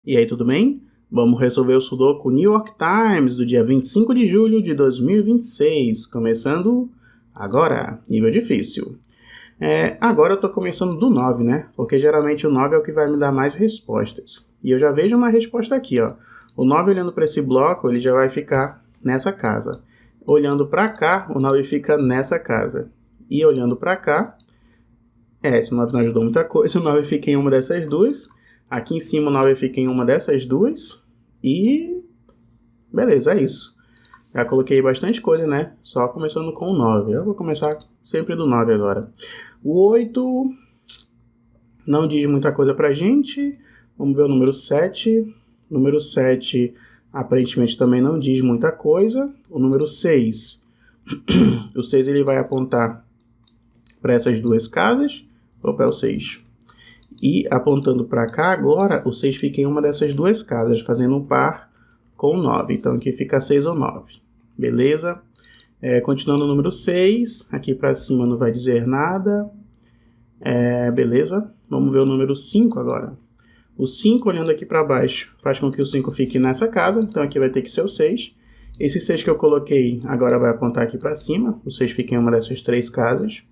E aí, tudo bem? Vamos resolver o Sudoku New York Times do dia 25 de julho de 2026, começando agora, nível difícil. Agora eu tô começando do 9, né? Porque geralmente o 9 é o que vai me dar mais respostas. E eu já vejo uma resposta aqui, ó. O 9 olhando para esse bloco, ele já vai ficar nessa casa. Olhando para cá, o 9 fica nessa casa. E olhando para cá, esse 9 não ajudou muita coisa, o 9 fica em uma dessas duas. Aqui em cima o 9 fica em uma dessas duas. E beleza, é isso. Já coloquei bastante coisa, né? Só começando com o 9. Eu vou começar sempre do 9 agora. O 8 não diz muita coisa pra gente. Vamos ver o número 7. O número 7 aparentemente também não diz muita coisa. O número 6. O 6 ele vai apontar para essas duas casas. Opa, é o 6. E apontando para cá agora, o 6 fica em uma dessas duas casas, fazendo um par com o 9. Então aqui fica 6 ou 9. Beleza? Continuando o número 6, aqui para cima não vai dizer nada. Beleza? Vamos ver o número 5 agora. O 5, olhando aqui para baixo, faz com que o 5 fique nessa casa. Então aqui vai ter que ser o 6. Esse 6 que eu coloquei agora vai apontar aqui para cima. O 6 fica em uma dessas três casas.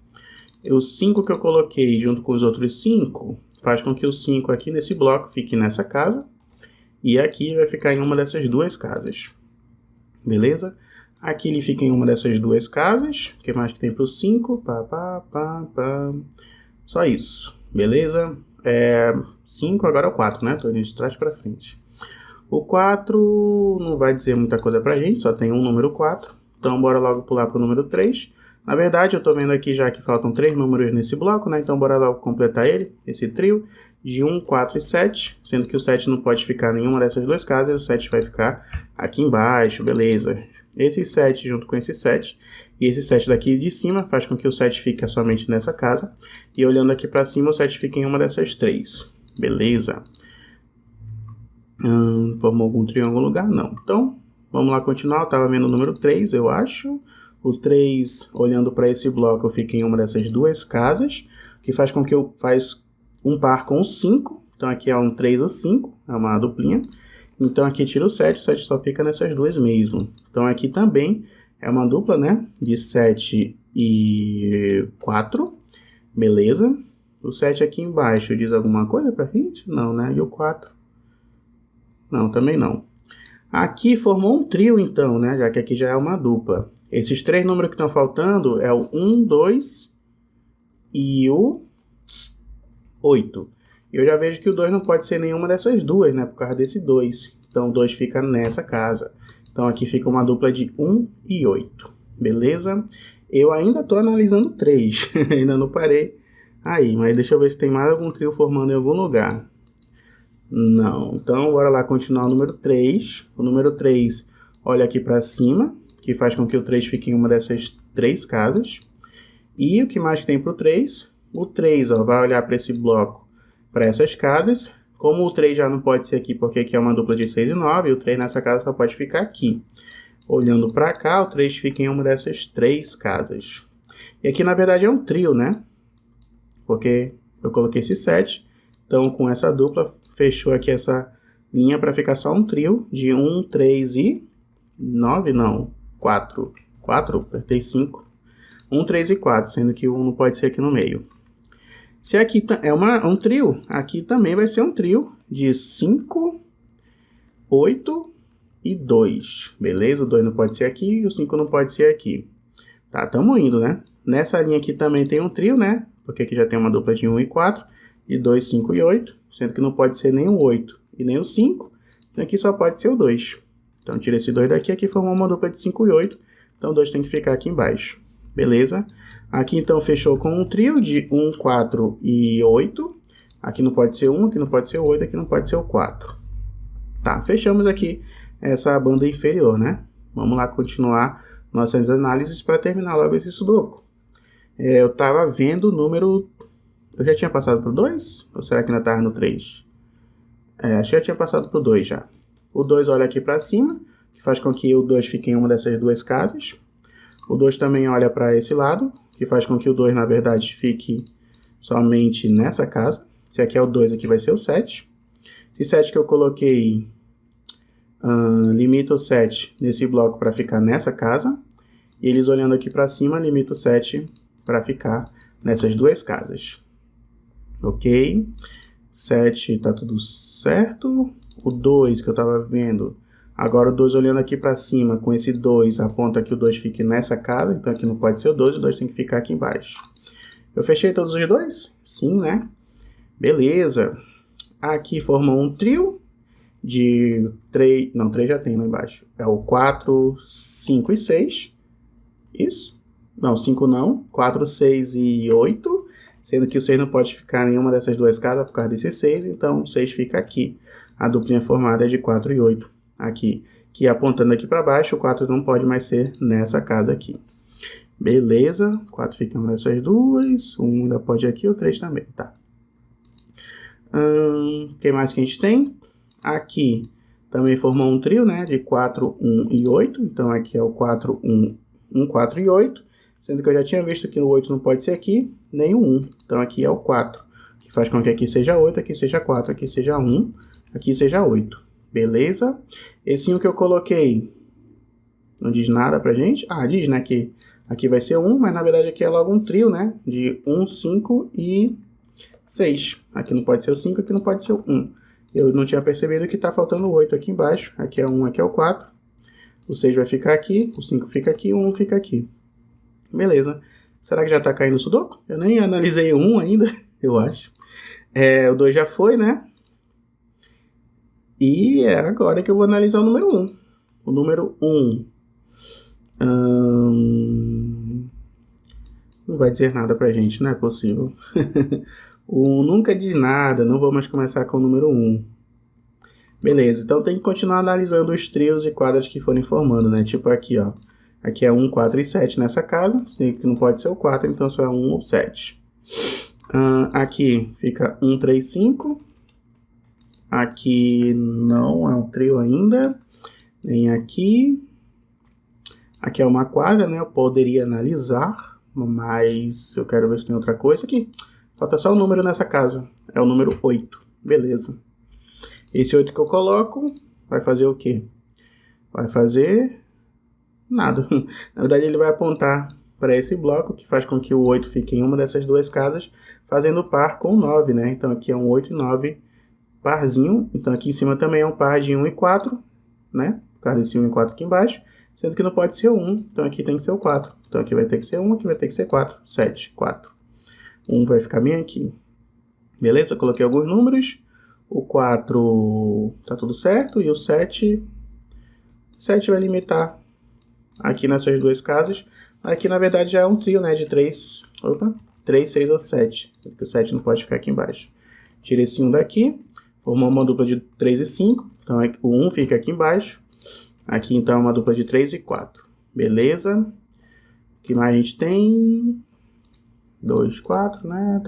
E o 5 que eu coloquei junto com os outros 5 faz com que o 5 aqui nesse bloco fique nessa casa. E aqui vai ficar em uma dessas duas casas. Beleza? Aqui ele fica em uma dessas duas casas. O que mais que tem para o 5? Só isso. Beleza? 5 agora é o 4, né? Estou indo de trás para frente. O 4 não vai dizer muita coisa pra gente, só tem um número 4. Então bora logo pular para o número 3. Na verdade, eu estou vendo aqui já que faltam 3 números nesse bloco, né? Então bora logo completar ele, esse trio de 1, 4 e 7. Sendo que o 7 não pode ficar em nenhuma dessas duas casas, o 7 vai ficar aqui embaixo, beleza? Esse 7 junto com esse 7 e esse 7 daqui de cima faz com que o 7 fique somente nessa casa. E olhando aqui para cima, o 7 fica em uma dessas três, beleza? Formou algum triângulo em algum lugar? Não. Então, vamos lá continuar. Eu estava vendo o número 3, eu acho. O 3, olhando para esse bloco, fica em uma dessas duas casas, que faz com que eu faça um par com o 5. Então aqui é um 3 ou 5, é uma duplinha. Então aqui tira o 7 só fica nessas duas mesmo. Então aqui também é uma dupla, né? De 7 e 4, beleza? O 7 aqui embaixo diz alguma coisa pra gente? Não, né? E o 4? Não, também não. Aqui formou um trio então, né? Já que aqui já é uma dupla. Esses 3 números que estão faltando é o 1, 2 e o 8. Eu já vejo que o 2 não pode ser nenhuma dessas duas, né? Por causa desse 2. Então o 2 fica nessa casa. Então aqui fica uma dupla de 1 e 8. Beleza? Eu ainda estou analisando 3. Ainda não parei aí. Mas deixa eu ver se tem mais algum trio formando em algum lugar. Não. Então bora lá continuar o número 3. O número 3 olha aqui para cima, que faz com que o 3 fique em uma dessas três casas. E o que mais que tem para o 3? O 3 vai olhar para esse bloco, para essas casas. Como o 3 já não pode ser aqui, porque aqui é uma dupla de 6 e 9, o 3 nessa casa só pode ficar aqui. Olhando para cá, o 3 fica em uma dessas três casas. E aqui, na verdade, é um trio, né? Porque eu coloquei esse 7. Então, com essa dupla, fechou aqui essa linha para ficar só um trio de 1, 3 e 9, não, 4. 4, apertei 5. 1, 3 e 4, sendo que o 1 não pode ser aqui no meio. Se aqui é um trio, aqui também vai ser um trio de 5, 8 e 2. Beleza? O 2 não pode ser aqui e o 5 não pode ser aqui. Tá, estamos indo, né? Nessa linha aqui também tem um trio, né? Porque aqui já tem uma dupla de 1 e 4, de 2, 5 e 8. Sendo que não pode ser nem o 8 e nem o 5. Então aqui só pode ser o 2. Então tira esse 2 daqui, aqui formou uma dupla de 5 e 8. Então o 2 tem que ficar aqui embaixo. Beleza? Aqui então fechou com um trio de 1, 4 e 8. Aqui não pode ser 1, aqui não pode ser o 8, aqui não pode ser o 4. Tá, fechamos aqui essa banda inferior, né? Vamos lá continuar nossas análises para terminar logo esse sudoku. Eu estava vendo o número... Eu já tinha passado para o 2? Ou será que ainda estava no 3? Acho que eu tinha passado para o 2 já. O 2 olha aqui para cima, que faz com que o 2 fique em uma dessas duas casas. O 2 também olha para esse lado, que faz com que o 2, na verdade, fique somente nessa casa. Se aqui é o 2, aqui vai ser o 7. Esse 7 que eu coloquei, limita o 7 nesse bloco para ficar nessa casa. E eles olhando aqui para cima, limita o 7 para ficar nessas duas casas. Ok? 7 tá tudo certo. O 2 que eu estava vendo, agora o 2 olhando aqui para cima, com esse 2, aponta que o 2 fique nessa casa, então aqui não pode ser o 2 tem que ficar aqui embaixo. Eu fechei todos os dois? Sim, né? Beleza. Aqui formou um trio de 3, não, 3 já tem lá embaixo. É o 4, 5 e 6. Isso? Não, 5 não. 4, 6 e 8. Sendo que o 6 não pode ficar em nenhuma dessas duas casas por causa desse 6, então o 6 fica aqui. A duplinha formada é de 4 e 8 aqui. Que apontando aqui para baixo, o 4 não pode mais ser nessa casa aqui. Beleza, 4 fica uma dessas duas, 1 ainda pode ir aqui, o 3 também, tá. O que mais que a gente tem? Aqui também formou um trio, né, de 4, 1 e 8, então aqui é o 4, 1, 1, 4 e 8, sendo que eu já tinha visto que o 8 não pode ser aqui, nem o 1, então aqui é o 4, que faz com que aqui seja 8, aqui seja 4, aqui seja 1, aqui seja 8, beleza? Esse 1 que eu coloquei, não diz nada pra gente? Ah, diz, né, que aqui vai ser 1, mas na verdade aqui é logo um trio, né, de 1, 5 e 6. Aqui não pode ser o 5, aqui não pode ser o 1. Eu não tinha percebido que está faltando o 8 aqui embaixo. Aqui é 1, aqui é o 4. O 6 vai ficar aqui, o 5 fica aqui, o 1 fica aqui. Beleza. Será que já está caindo o sudoku? Eu nem analisei o 1 ainda, eu acho. O 2 já foi, né? E é agora que eu vou analisar o número 1. O número 1. Não vai dizer nada pra gente, não é possível. O 1 nunca diz nada, não vamos começar com o número 1. Beleza, então tem que continuar analisando os trios e quadras que forem formando, né? Tipo aqui, ó. Aqui é 1, 4 e 7 nessa casa, que não pode ser o 4, então só é 1 ou 7. Aqui fica 1, 3, 5. Aqui não é um trio ainda. Nem aqui. Aqui é uma quadra, né? Eu poderia analisar, mas eu quero ver se tem outra coisa aqui. Falta só o número nessa casa. É o número 8. Beleza. Esse 8 que eu coloco vai fazer o quê? Vai fazer nada. Na verdade, ele vai apontar para esse bloco, que faz com que o 8 fique em uma dessas duas casas, fazendo par com o 9, né? Então, aqui é um 8 e 9 parzinho. Então, aqui em cima também é um par de 1 e 4, né? Por causa desse 1 e 4 aqui embaixo. Sendo que não pode ser o 1, então aqui tem que ser o 4. Então, aqui vai ter que ser 1, aqui vai ter que ser 4. 7, 4. 1 vai ficar bem aqui. Beleza? Coloquei alguns números. O 4 tá tudo certo. E o 7... 7 vai limitar aqui nessas duas casas. Aqui, na verdade, já é um trio, né? De 3... Opa! 3, 6 ou 7. Porque o 7 não pode ficar aqui embaixo. Tira esse 1 daqui. Formou uma dupla de 3 e 5. Então, o 1 fica aqui embaixo. Aqui, então, é uma dupla de 3 e 4. Beleza? O que mais a gente tem? 2, 4, né?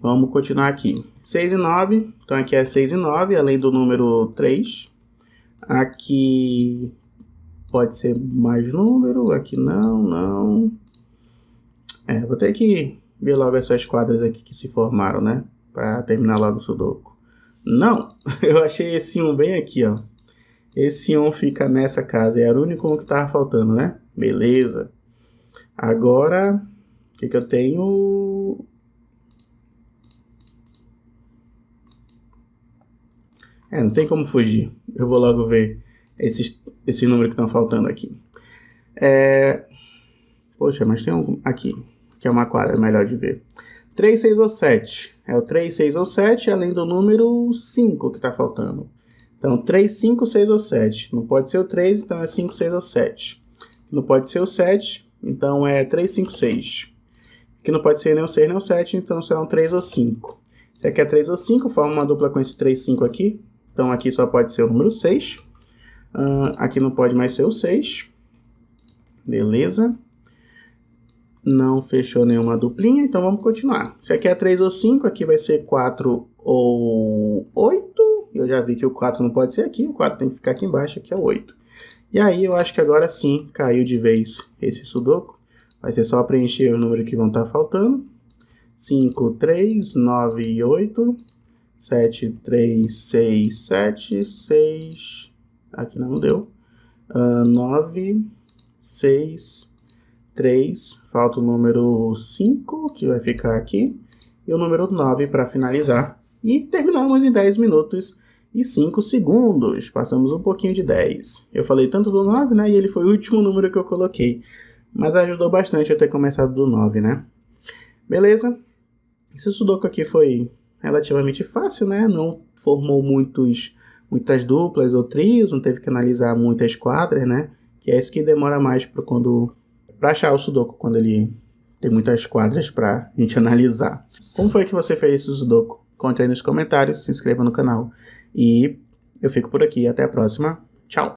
Vamos continuar aqui. 6 e 9. Então, aqui é 6 e 9, além do número 3. Aqui pode ser mais número. Aqui não. Vou ter que ver logo essas quadras aqui que se formaram, né? Para terminar logo o sudoku. Não! Eu achei esse 1 bem aqui, ó. Esse 1 fica nessa casa. Era o único 1 que tava faltando, né? Beleza. Agora, o que eu tenho? Não tem como fugir. Eu vou logo ver esses números que estão faltando aqui. Poxa, mas tem um aqui, que é uma quadra melhor de ver. 3, 6 ou 7. É o 3, 6 ou 7, além do número 5 que está faltando. Então, 3, 5, 6 ou 7. Não pode ser o 3, então é 5, 6 ou 7. Não pode ser o 7, então é 3, 5, 6. Que não pode ser nem o 6 nem o 7, então só é um 3 ou 5. Se aqui é 3 ou 5, forma uma dupla com esse 3, 5 aqui. Então, aqui só pode ser o número 6. Aqui não pode mais ser o 6. Beleza. Não fechou nenhuma duplinha, então vamos continuar. Se aqui é 3 ou 5, aqui vai ser 4 ou 8. Eu já vi que o 4 não pode ser aqui, o 4 tem que ficar aqui embaixo, aqui é o 8. E aí eu acho que agora sim caiu de vez esse sudoku. Vai ser só preencher o número que vão estar faltando. 5, 3, 9 e 8. 7, 3, 6, 7, 6, aqui não deu, 9, 6, 3, falta o número 5, que vai ficar aqui, e o número 9 para finalizar. E terminamos em 10 minutos e 5 segundos, passamos um pouquinho de 10. Eu falei tanto do 9, né, e ele foi o último número que eu coloquei, mas ajudou bastante eu ter começado do 9, né. Beleza? Esse sudoku aqui foi relativamente fácil, né, não formou muitas duplas ou trios, não teve que analisar muitas quadras, né, que é isso que demora mais para achar o sudoku, quando ele tem muitas quadras para a gente analisar. Como foi que você fez esse sudoku? Conte aí nos comentários, se inscreva no canal. E eu fico por aqui, até a próxima. Tchau!